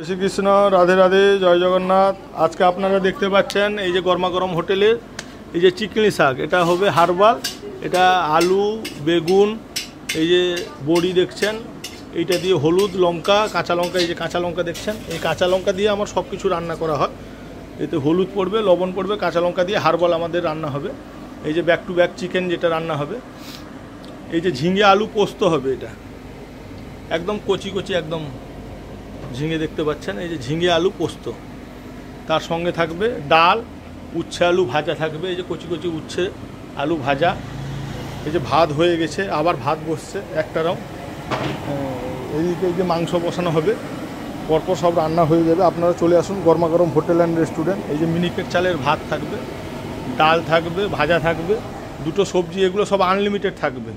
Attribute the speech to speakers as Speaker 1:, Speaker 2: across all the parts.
Speaker 1: শ্রীকৃষ্ণ, রাধে রাধে, জয় জগন্নাথ। আজকে আপনারা দেখতে পাচ্ছেন এই যে গরমা গরম হোটেলের এই যে চিকনি শাক, এটা হবে হার্বাল। এটা আলু, বেগুন, এই যে বড়ি দেখছেন, এইটা দিয়ে হলুদ, লঙ্কা, কাঁচা লঙ্কা, এই যে কাঁচা লঙ্কা দেখছেন, এই কাঁচা লঙ্কা দিয়ে আমার সব কিছু রান্না করা হয়। এতে হলুদ পড়বে, লবণ পড়বে, কাঁচা লঙ্কা দিয়ে হার্বাল আমাদের রান্না হবে। এই যে ব্যাক টু ব্যাক চিকেন যেটা রান্না হবে, এই যে ঝিঙে আলু পোস্ত হবে, এটা একদম কচি কচি একদম ঝিঙে দেখতে পাচ্ছেন, এই যে ঝিঙে আলু পোস্ত। তার সঙ্গে থাকবে ডাল, উচ্ছে আলু ভাজা থাকবে, এই যে কচি কচি উচ্ছে আলু ভাজা। এই যে ভাত হয়ে গেছে, আবার ভাত বসছে একটা রাউন্ড। এইদিকে এই যে মাংস বসানো হবে, পরপর সব রান্না হয়ে যাবে। আপনারা চলে আসুন গরমা গরম হোটেল অ্যান্ড রেস্টুরেন্ট। এই যে মিনিকেট চালের ভাত থাকবে, ডাল থাকবে, ভাজা থাকবে, দুটো সবজি, এগুলো সব আনলিমিটেড থাকবে।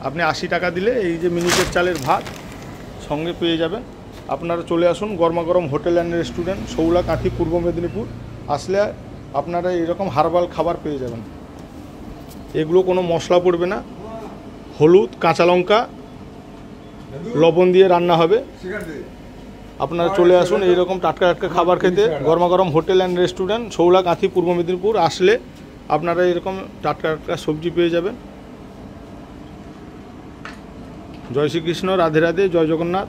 Speaker 1: আপনি 80 টাকা দিলে এই যে মিনিকেট চালের ভাত সঙ্গে পেয়ে যাবেন। আপনারা চলে আসুন গরমা গরম hotel and restaurant, Shaula Kanthi, পূর্ব মেদিনীপুর। আসলে আপনারা এইরকম হার্বাল খাবার পেয়ে যাবেন। এগুলো কোনো মশলা পড়বে না, হলুদ, কাঁচা লঙ্কা, লবণ দিয়ে রান্না হবে। আপনারা চলে আসুন এইরকম টাটকা টাটকা খাবার খেতে গরমা গরম hotel and restaurant, Shaula Kanthi, পূর্ব মেদিনীপুর। আসলে আপনারা এরকম টাটকা টাটকা সবজি পেয়ে যাবেন। জয় শ্রীকৃষ্ণ, রাধে রাধে, জয় জগন্নাথ।